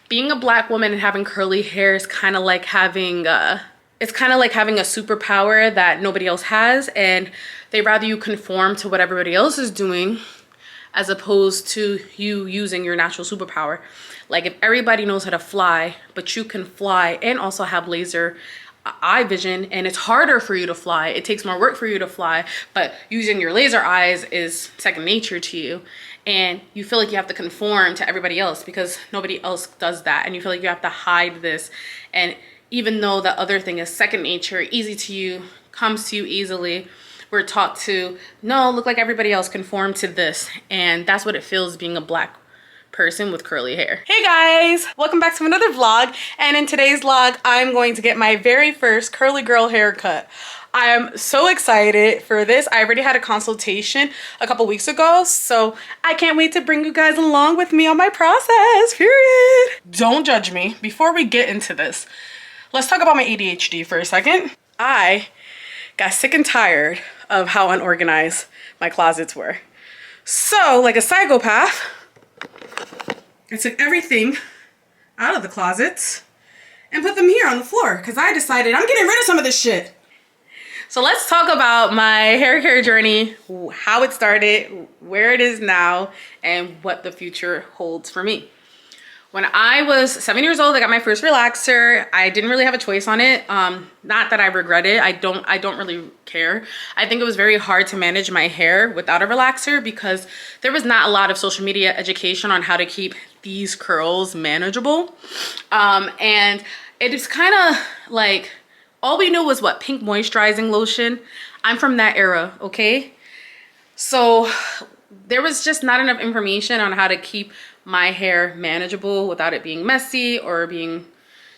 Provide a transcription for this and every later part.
being a black woman and having curly hair is kind of like having it's kind of like having a superpower that nobody else has, and they rather you conform to what everybody else is doing as opposed to you using your natural superpower. Like if everybody knows how to fly, but you can fly and also have laser eye vision, and it's harder for you to fly, it takes more work for you to fly, but using your laser eyes is second nature to you, and you feel like you have to conform to everybody else because nobody else does that, and you feel like you have to hide this. And even though the other thing is second nature, easy to you, comes to you easily, we're taught to no, look like everybody else, conform to this. And that's what it feels being a black person with curly hair. Hey guys, welcome back to another vlog. And in today's vlog, I'm going to get my very first curly girl haircut. I am so excited for this. I already had a consultation a couple weeks ago, so I can't wait to bring you guys along with me on my process, period. Don't judge me. Before we get into this, let's talk about my ADHD for a second. I got sick and tired of how unorganized my closets were. So, like a psychopath, I took everything out of the closets and put them here on the floor because I decided I'm getting rid of some of this shit. So let's talk about my hair care journey, how it started, where it is now, and what the future holds for me. When I was 7 years old, I got my first relaxer. I didn't really have a choice on it. Not that I regret it. I don't really care. I think it was very hard to manage my hair without a relaxer because there was not a lot of social media education on how to keep these curls manageable. And it is kind of like, all we knew was what? Pink moisturizing lotion. I'm from that era, okay? So there was just not enough information on how to keep my hair manageable without it being messy or being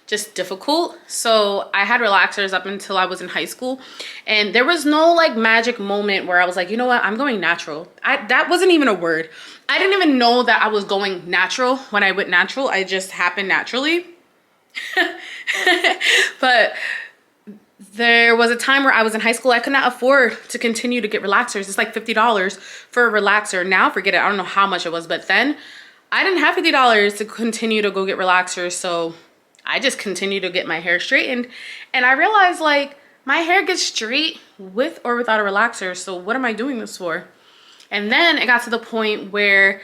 just difficult. So I had relaxers up until I was in high school, and there was no like magic moment where I was like, you know what, I'm going natural. That wasn't even a word. I didn't even know that I was going natural when I went natural. I just happened naturally. But there was a time where I was in high school, I could not afford to continue to get relaxers. It's like $50 for a relaxer. Now forget it, I don't know how much it was, but then I didn't have $50 to continue to go get relaxers, so I just continued to get my hair straightened. And I realized like my hair gets straight with or without a relaxer, so what am I doing this for? And then it got to the point where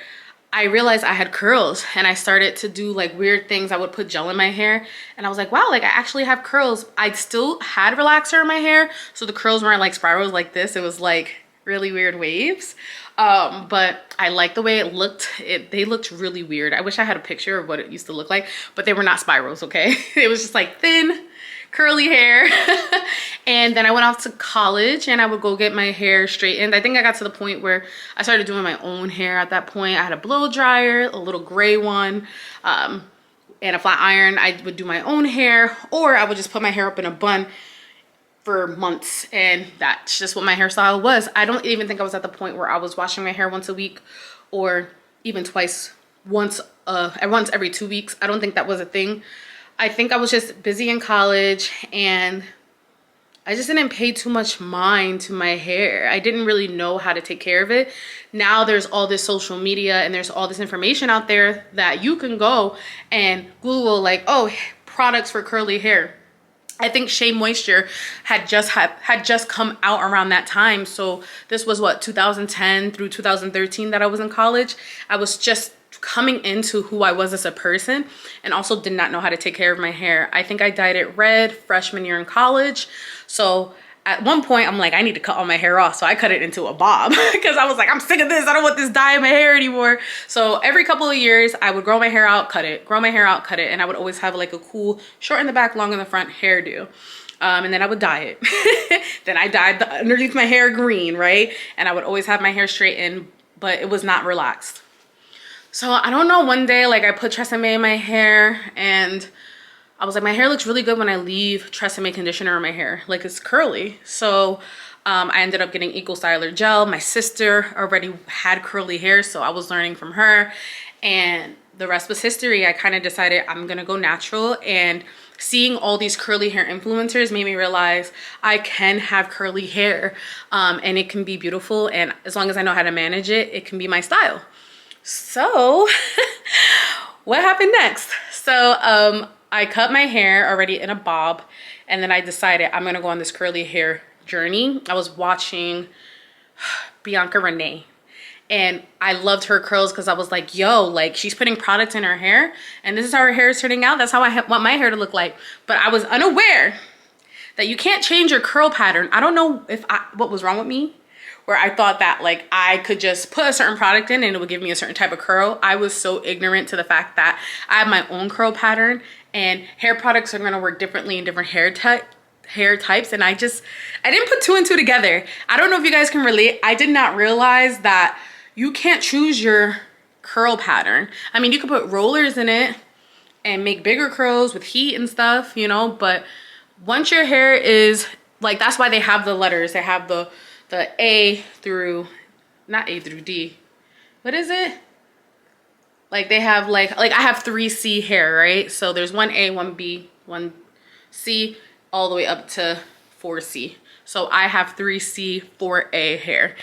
I realized I had curls, and I started to do like weird things. I would put gel in my hair, and I was like, wow, like I actually have curls. I still had relaxer in my hair, so the curls weren't like spirals like this. It was like really weird waves. But I liked the way it looked. They looked really weird. I wish I had a picture of what it used to look like, but they were not spirals, okay? It was just like thin, curly hair. And then I went off to college and I would go get my hair straightened. I think I got to the point where I started doing my own hair at that point. I had a blow dryer, a little gray one, and a flat iron. I would do my own hair, or I would just put my hair up in a bun for months, and that's just what my hairstyle was. I don't even think I was at the point where I was washing my hair once a week or even once every 2 weeks. I don't think that was a thing. I think I was just busy in college and I just didn't pay too much mind to my hair. I didn't really know how to take care of it. Now there's all this social media and there's all this information out there that you can go and Google like, oh, products for curly hair. I think Shea Moisture had just come out around that time. So this was what, 2010 through 2013 that I was in college. I was just coming into who I was as a person, and also did not know how to take care of my hair. I think I dyed it red freshman year in college. So at one point I'm like, I need to cut all my hair off. So I cut it into a bob because I was like, I'm sick of this. I don't want this dye in my hair anymore. So every couple of years I would grow my hair out, cut it, grow my hair out, cut it. And I would always have like a cool short in the back, long in the front hairdo. And then I would dye it. Then I dyed underneath my hair green, right? And I would always have my hair straightened, but it was not relaxed. So I don't know, one day like I put Tresemme in my hair and I was like, my hair looks really good when I leave Tresemme conditioner in my hair. Like it's curly. So I ended up getting Eco Styler gel. My sister already had curly hair, so I was learning from her. And the rest was history. I kind of decided I'm going to go natural. And seeing all these curly hair influencers made me realize I can have curly hair and it can be beautiful. And as long as I know how to manage it, it can be my style. So what happened next? So I cut my hair already in a bob, and then I decided I'm gonna go on this curly hair journey. I was watching Bianca Renee, and I loved her curls because I was like, yo, like she's putting products in her hair and this is how her hair is turning out. That's how I want my hair to look like. But I was unaware that you can't change your curl pattern. I don't know what was wrong with me, where I thought that like I could just put a certain product in and it would give me a certain type of curl. I was so ignorant to the fact that I have my own curl pattern and hair products are gonna work differently in different hair types, and I didn't put two and two together. I don't know if you guys can relate. I did not realize that you can't choose your curl pattern. I mean, you could put rollers in it and make bigger curls with heat and stuff, you know, but once your hair is like, that's why they have the letters. They have the A through, not A through D. What is it? Like they have like I have 3C hair, right? So there's 1A, 1B, 1C, all the way up to 4C. So I have 3C, 4A hair.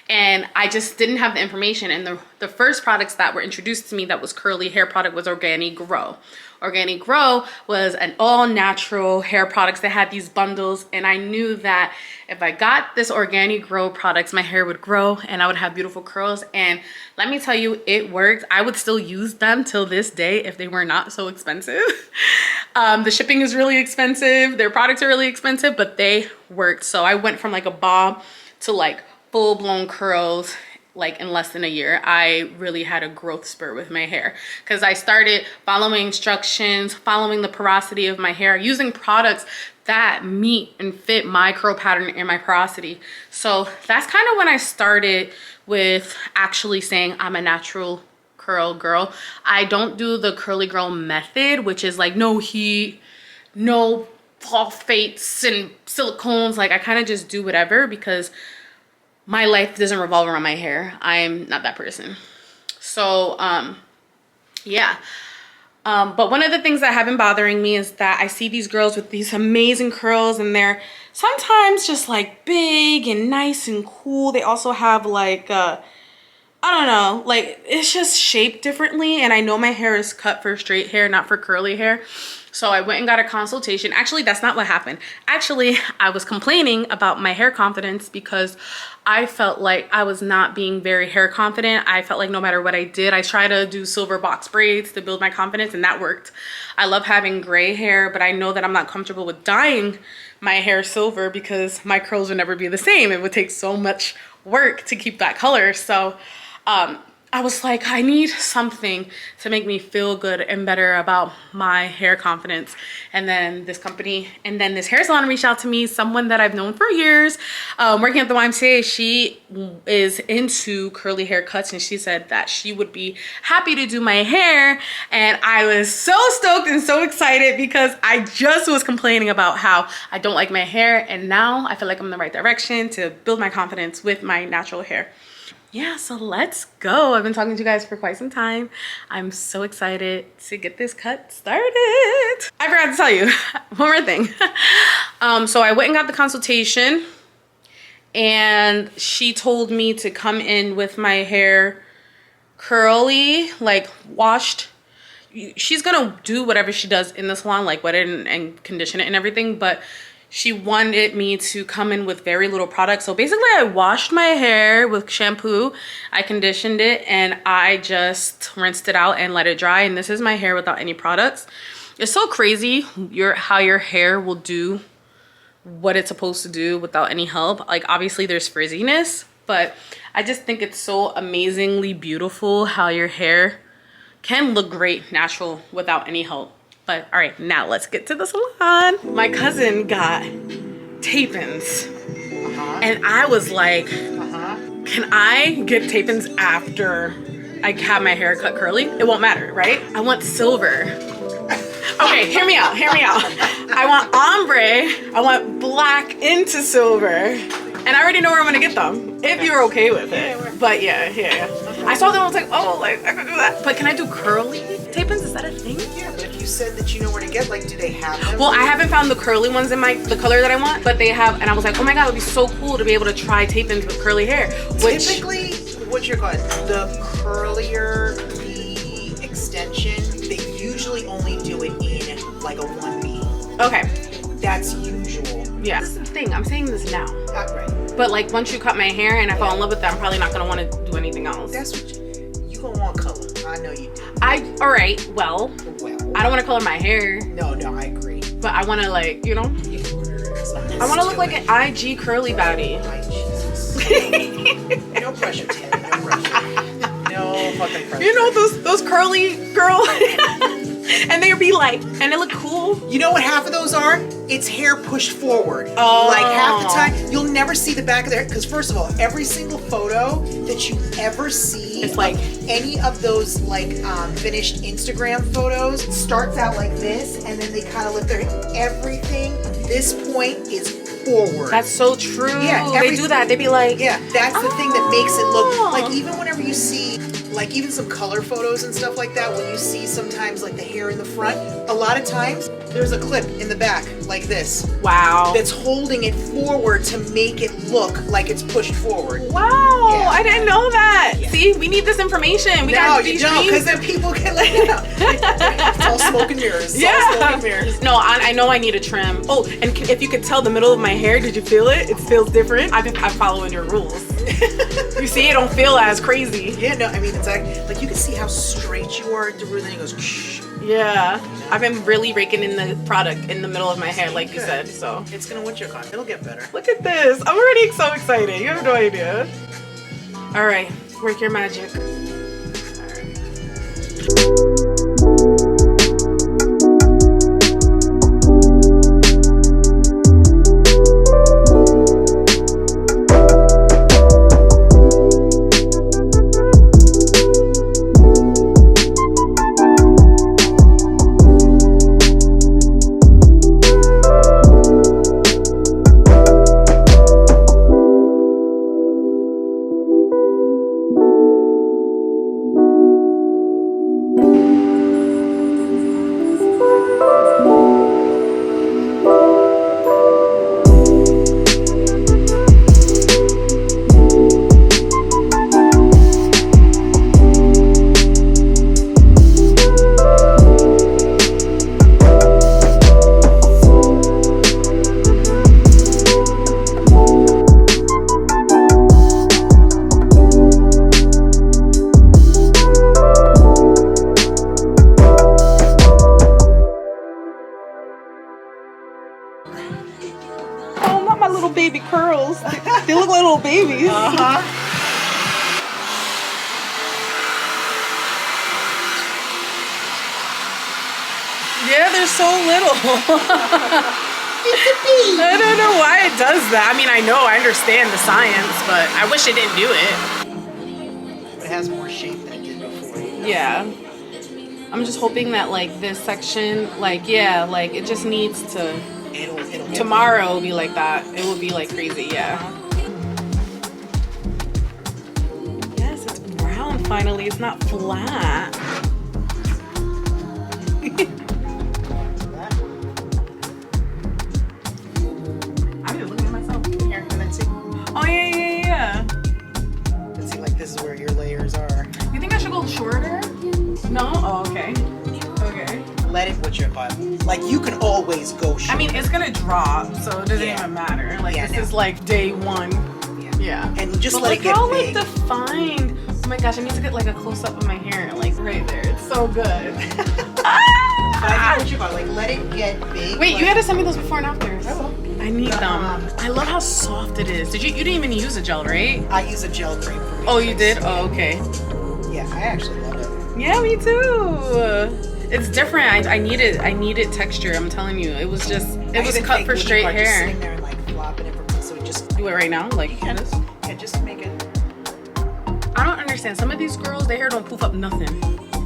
And I just didn't have the information. And the first products that were introduced to me that was curly hair product was Organic Grow. Organic Grow was an all natural hair products that had these bundles. And I knew that if I got this Organic Grow products, my hair would grow and I would have beautiful curls. And let me tell you, it worked. I would still use them till this day if they were not so expensive. The shipping is really expensive. Their products are really expensive, but they worked. So I went from like a bob to like full-blown curls like in less than a year. I really had a growth spurt with my hair because I started following instructions, following the porosity of my hair, using products that meet and fit my curl pattern and my porosity. So that's kind of when I started with actually saying I'm a natural curl girl. I don't do the curly girl method, which is like no heat, no phosphates and silicones. Like I kind of just do whatever because my life doesn't revolve around my hair. I'm not that person. So yeah. But one of the things that have been bothering me is that I see these girls with these amazing curls and they're sometimes just like big and nice and cool. They also have like I don't know, like it's just shaped differently. And I know my hair is cut for straight hair, not for curly hair. So I went and got a consultation. Actually, that's not what happened. Actually, I was complaining about my hair confidence because I felt like I was not being very hair confident. I felt like no matter what I did, I tried to do silver box braids to build my confidence and that worked. I love having gray hair, but I know that I'm not comfortable with dyeing my hair silver because my curls would never be the same. It would take so much work to keep that color. So I was like, I need something to make me feel good and better about my hair confidence. And then this company, and then this hair salon reached out to me, someone that I've known for years, working at the YMCA. She is into curly haircuts and she said that she would be happy to do my hair. And I was so stoked and so excited because I just was complaining about how I don't like my hair. And now I feel like I'm in the right direction to build my confidence with my natural hair. Yeah, so let's go. I've been talking to you guys for quite some time. I'm so excited to get this cut started. I forgot to tell you one more thing. So I went and got the consultation and she told me to come in with my hair curly, like washed. She's gonna do whatever she does in the salon, like wet it and condition it and everything, but she wanted me to come in with very little product. So basically I washed my hair with shampoo, I conditioned it, and I just rinsed it out and let it dry. And this is my hair without any products. It's so crazy how your hair will do what it's supposed to do without any help. Like obviously there's frizziness, but I just think it's so amazingly beautiful how your hair can look great natural without any help. But all right, now let's get to the salon. My cousin got tape-ins and I was like, can I get tape-ins after I have my hair cut curly? It won't matter, right? I want silver. Okay, hear me out, hear me out. I want ombre, I want black into silver. And I already know where I'm gonna get them, if you're okay with it. But yeah. I saw them, I was like, oh, like I could do that. But can I do curly tape-ins? Is that a thing? Yeah, but you said that you know where to get, like, do they have them? Well, I haven't found the curly ones in the color that I want, but they have, and I was like, oh my God, it would be so cool to be able to try tape-ins with curly hair. Typically, what you're called, the curlier the extension, they usually only do it in like a 1B. Okay. That's usual. Yeah. This is the thing. I'm saying this now. Right. But like once you cut my hair and I fall in love with it, I'm probably not gonna want to do anything else. That's what you gonna want color. I know you do. All right. Well, I don't want to color my hair. No, I agree. But I want to like, you know. I want to look like an IG curly baddie. No pressure, Tim. No pressure. No fucking pressure. You know those curly girls, and they'd be like, and they look cool. You know what half of those are? It's hair pushed forward. Oh. Like half the time, you'll never see the back of their hair. Because first of all, every single photo that you ever see, it's like any of those like finished Instagram photos starts out like this, and then they kind of lift their everything. This point is forward. That's so true. Yeah, they do that. They be like, yeah, that's the thing that makes it look like, even whenever you see like even some color photos and stuff like that, when you see sometimes like the hair in the front, a lot of times there's a clip in the back like this. Wow. That's holding it forward to make it look like it's pushed forward. Wow, Yeah. I didn't know that. Yeah. See, we need this information. We got you these don't, because then people get like, it's all smoke and mirrors. It's all smoke and mirrors. No, I know I need a trim. Oh, and if you could tell the middle of my hair, did you feel it? It feels different. I'm following your rules. You see, it don't feel as crazy. Yeah, no, I mean, it's like you can see how straight you are through, then it goes, shh. Yeah, I've been really raking in the product in the middle of my hair, like you said, so. It's gonna what's your con? It'll get better. Look at this. I'm already so excited. You have no idea. All right, work your magic. Baby curls. They look like little babies. Yeah, they're so little. I don't know why it does that. I mean, I understand the science, but I wish it didn't do it. It has more shape than it did before. Yeah. I'm just hoping that like this section, like, yeah, like it just needs to. It'll Tomorrow will be like that. It will be like crazy, yeah. Yes, it's brown finally. It's not flat. I'm just looking at myself. Here, and then see. Oh yeah. Let's see, like this is where your layers are. You think I should go shorter? No? Oh, okay. Okay. Let it what your butt. Like you can always go short. I mean, it's gonna drop, so it doesn't even matter. Like this is like day one. Yeah. And just but let like it get how big. like defined. Oh my gosh, I need to get like a close up of my hair, like right there. It's so good. I think what your butt. Like let it get big. Wait, like, you gotta send me those before and afters. I will. I need them. I love how soft it is. You didn't even use a gel, right? I use a gel cream for me. Oh, you did? Oh, okay. Yeah, I actually love it. Yeah, me too. It's different. I needed texture. I'm telling you, it was cut for straight hair. Just sitting there and like flopping it from, so just Do it right now, like this. Yeah, just make it. I don't understand. Some of these girls, their hair don't poof up nothing.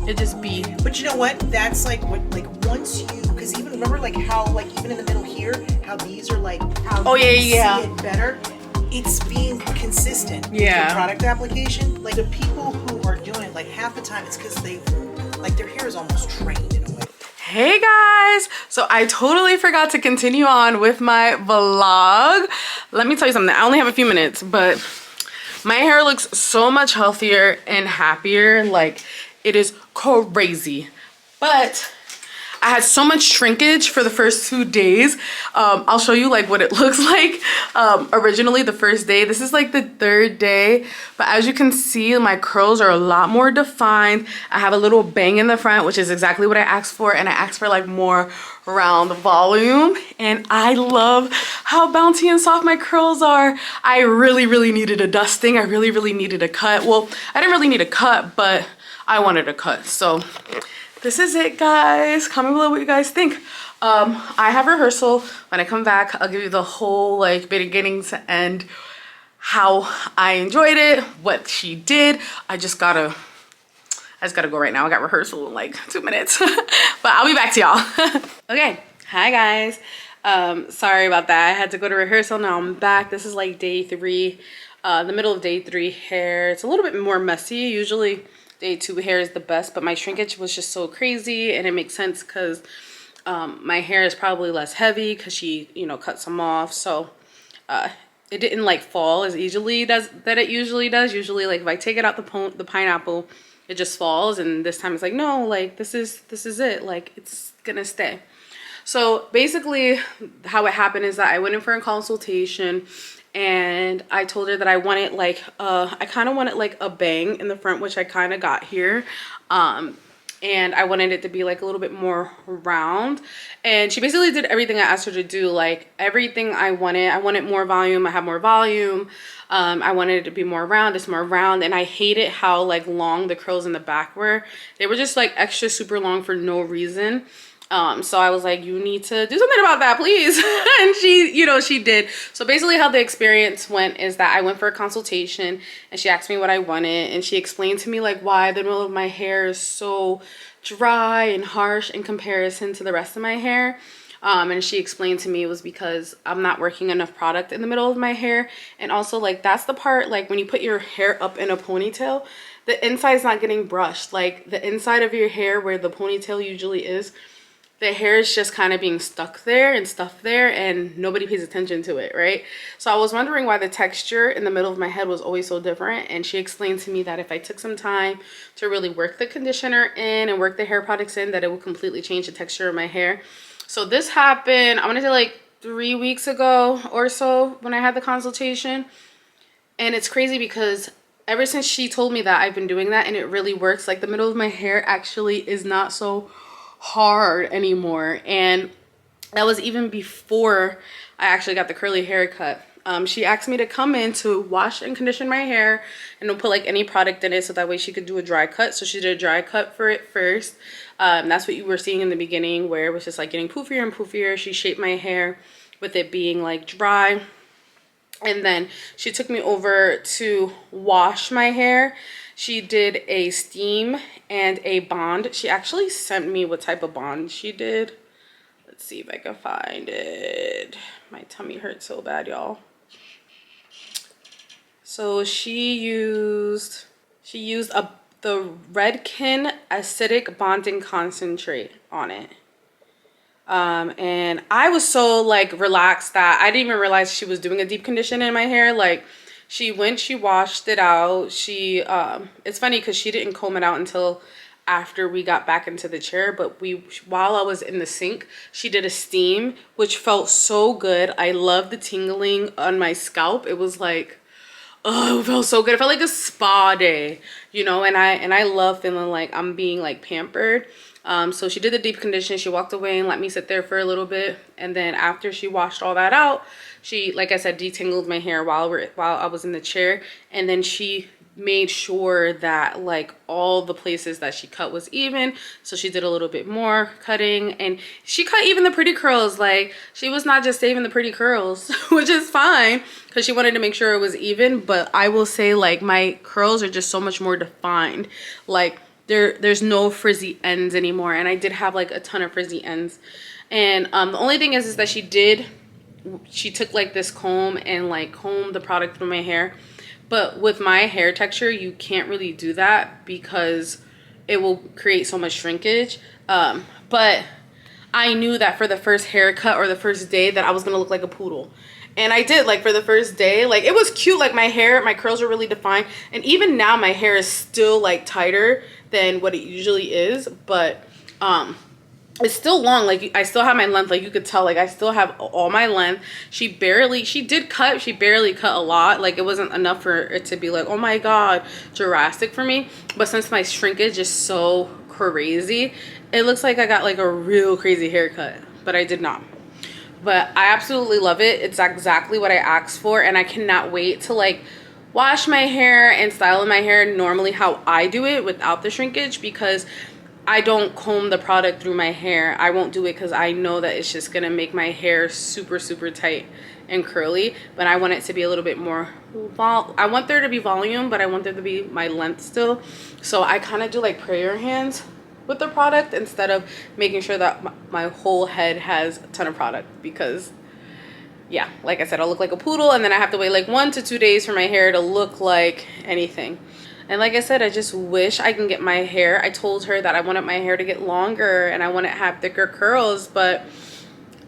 It just be. But you know what? That's like what once you, because even remember like how like even in the middle here, how these are like how Oh, yeah, you yeah. see it better. It's being consistent. Yeah. The product application, like the people who are doing it, like half the time it's because they, like their hair is almost trained in a way. Hey guys, so I totally forgot to continue on with my vlog. Let me tell you something. I only have a few minutes, but my hair looks so much healthier and happier. Like it is crazy. But I had so much shrinkage for the first 2 days. I'll show you like what it looks like. Originally the first day, this is like the 3rd day, but as you can see, my curls are a lot more defined. I have a little bang in the front, which is exactly what I asked for, and I asked for like more round volume, and I love how bouncy and soft my curls are. I really needed a dusting. I really needed a cut. Well, I didn't really need a cut, but I wanted a cut. So this is it, guys. Comment below what you guys think. I have rehearsal. When I come back, I'll give you the whole like beginning to end, how I enjoyed it, what she did. I just gotta go right now. I got rehearsal in like 2 minutes, but I'll be back to y'all. Okay, hi guys. Sorry about that. I had to go to rehearsal. Now I'm back. This is like day 3, the middle of day 3 hair. It's a little bit more messy. Usually day 2 hair is the best, but my shrinkage was just so crazy, and it makes sense because my hair is probably less heavy because she, you know, cut some off. So it didn't like fall as easily that it usually does. Usually, like if I take it out the pineapple, it just falls, and this time it's like, no, like this is it, like it's gonna stay. So basically how it happened is that I went in for a consultation, and I told her that I wanted like I kind of wanted like a bang in the front, which I kind of got here, and I wanted it to be like a little bit more round, and she basically did everything I asked her to do, like everything I wanted more volume. I have more volume. I wanted it to be more round. It's more round, and I hated how like long the curls in the back were. They were just like extra super long for no reason. So I was like, you need to do something about that, please. And she, you know, she did. So basically how the experience went is that I went for a consultation, and she asked me what I wanted, and she explained to me like why the middle of my hair is so dry and harsh in comparison to the rest of my hair. And she explained to me it was because I'm not working enough product in the middle of my hair. And also like that's the part, like when you put your hair up in a ponytail, the inside's not getting brushed. Like the inside of your hair where the ponytail usually is, the hair is just kind of being stuck there and stuffed there, and nobody pays attention to it, right? So I was wondering why the texture in the middle of my head was always so different, and she explained to me that if I took some time to really work the conditioner in and work the hair products in, that it would completely change the texture of my hair. So this happened, I want to say like 3 weeks ago or so when I had the consultation. And it's crazy because ever since she told me that, I've been doing that, and it really works. Like the middle of my hair actually is not so hard anymore. And that was even before I actually got the curly haircut. She asked me to come in to wash and condition my hair and don't put like any product in it, so that way she could do a dry cut. So she did a dry cut for it first. That's what you were seeing in the beginning, where it was just like getting poofier and poofier. She shaped my hair with it being like dry, and then she took me over to wash my hair. She did a steam and a bond. She actually sent me what type of bond she did. Let's see if I can find it. My tummy hurts so bad, y'all. So she used the Redken acidic bonding concentrate on it. And I was so like relaxed that I didn't even realize she was doing a deep condition in my hair. Like she washed it out. It's funny because she didn't comb it out until after we got back into the chair, but while I was in the sink, she did a steam, which felt so good. I love the tingling on my scalp. It was like, oh, it felt so good. It felt like a spa day, you know, and I love feeling like I'm being like pampered. So she did the deep condition. She walked away and let me sit there for a little bit. And then after she washed all that out, she, like I said, detangled my hair while I was in the chair. And then she made sure that like all the places that she cut was even. So she did a little bit more cutting, and she cut even the pretty curls. Like she was not just saving the pretty curls, which is fine because she wanted to make sure it was even. But I will say like my curls are just so much more defined. Like there's no frizzy ends anymore, and I did have like a ton of frizzy ends. And the only thing is that she took like this comb and like combed the product through my hair. But with my hair texture, you can't really do that because it will create so much shrinkage. But I knew that for the first haircut or the first day that I was gonna look like a poodle. And I did, like for the first day, like it was cute. Like my curls were really defined. And even now my hair is still like tighter than what it usually is. But it's still long. Like, I still have my length. Like, you could tell, like, I still have all my length. She did cut. She barely cut a lot. Like, it wasn't enough for it to be like, oh my God, drastic for me. But since my shrinkage is so crazy, it looks like I got like a real crazy haircut, but I did not. But I absolutely love it. It's exactly what I asked for, and I cannot wait to like wash my hair and style my hair normally how I do it without the shrinkage, because I don't comb the product through my hair. I won't do it because I know that it's just gonna make my hair super, super tight and curly. But I want it to be a little bit more I want there to be volume, but I want there to be my length still. So I kind of do like prayer hands with the product instead of making sure that my whole head has a ton of product, because yeah, like I said, I'll look like a poodle and then I have to wait like 1 to 2 days for my hair to look like anything. And like I said, I just wish I can get my hair. I told her that I wanted my hair to get longer and I want to have thicker curls, but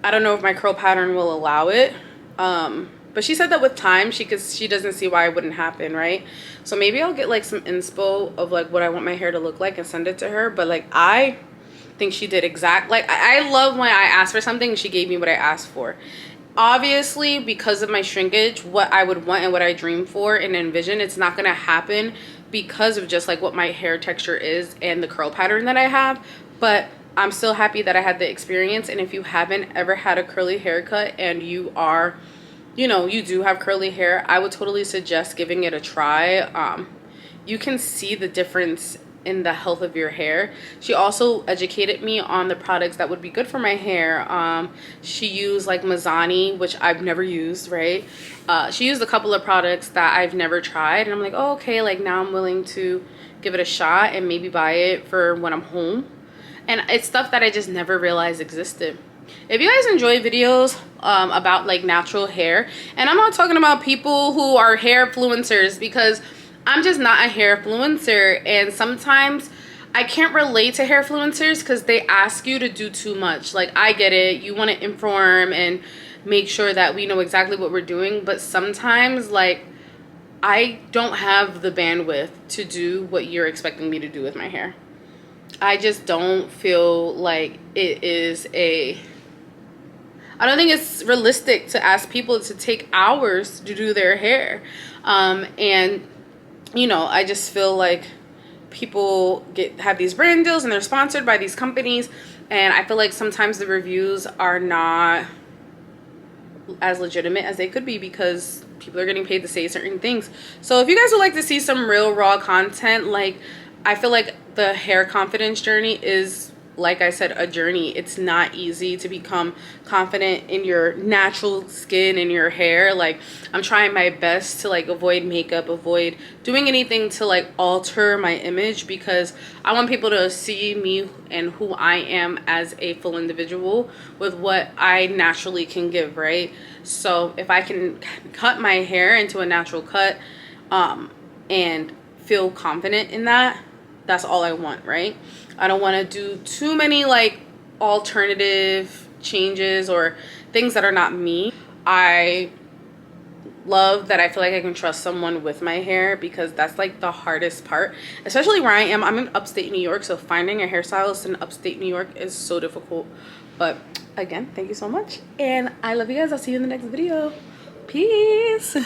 I don't know if my curl pattern will allow it. But she said that with time, she doesn't see why it wouldn't happen, right? So maybe I'll get like some inspo of like what I want my hair to look like and send it to her. But like, I think she did like, I love when I asked for something, she gave me what I asked for. Obviously, because of my shrinkage, what I would want and what I dream for and envision, it's not gonna happen because of just like what my hair texture is and the curl pattern that I have. But I'm still happy that I had the experience. And if you haven't ever had a curly haircut and you are, you know, you do have curly hair, I would totally suggest giving it a try. You can see the difference in the health of your hair. She also educated me on the products that would be good for my hair. She used like Mazzani, which I've never used, right? She used a couple of products that I've never tried, and I'm like, oh, okay, like now I'm willing to give it a shot and maybe buy it for when I'm home. And it's stuff that I just never realized existed. If you guys enjoy videos about like natural hair, and I'm not talking about people who are hair influencers, because I'm just not a hair influencer, and sometimes I can't relate to hair influencers because they ask you to do too much. Like, I get it, you want to inform and make sure that we know exactly what we're doing, but sometimes like I don't have the bandwidth to do what you're expecting me to do with my hair. I just don't feel like it is I don't think it's realistic to ask people to take hours to do their hair. And you know, I just feel like people have these brand deals and they're sponsored by these companies, and I feel like sometimes the reviews are not as legitimate as they could be because people are getting paid to say certain things. So if you guys would like to see some real raw content, like, I feel like the hair confidence journey is, like I said, a journey. It's not easy to become confident in your natural skin and your hair. Like, I'm trying my best to like avoid makeup, avoid doing anything to like alter my image, because I want people to see me and who I am as a full individual with what I naturally can give, right? So if I can cut my hair into a natural cut and feel confident in that, that's all I want, right? I don't want to do too many like alternative changes or things that are not me. I love that I feel like I can trust someone with my hair, because that's like the hardest part, especially where I am. I'm in upstate New York, so finding a hairstylist in upstate New York is so difficult. But again, thank you so much, and I love you guys. I'll see you in the next video. Peace.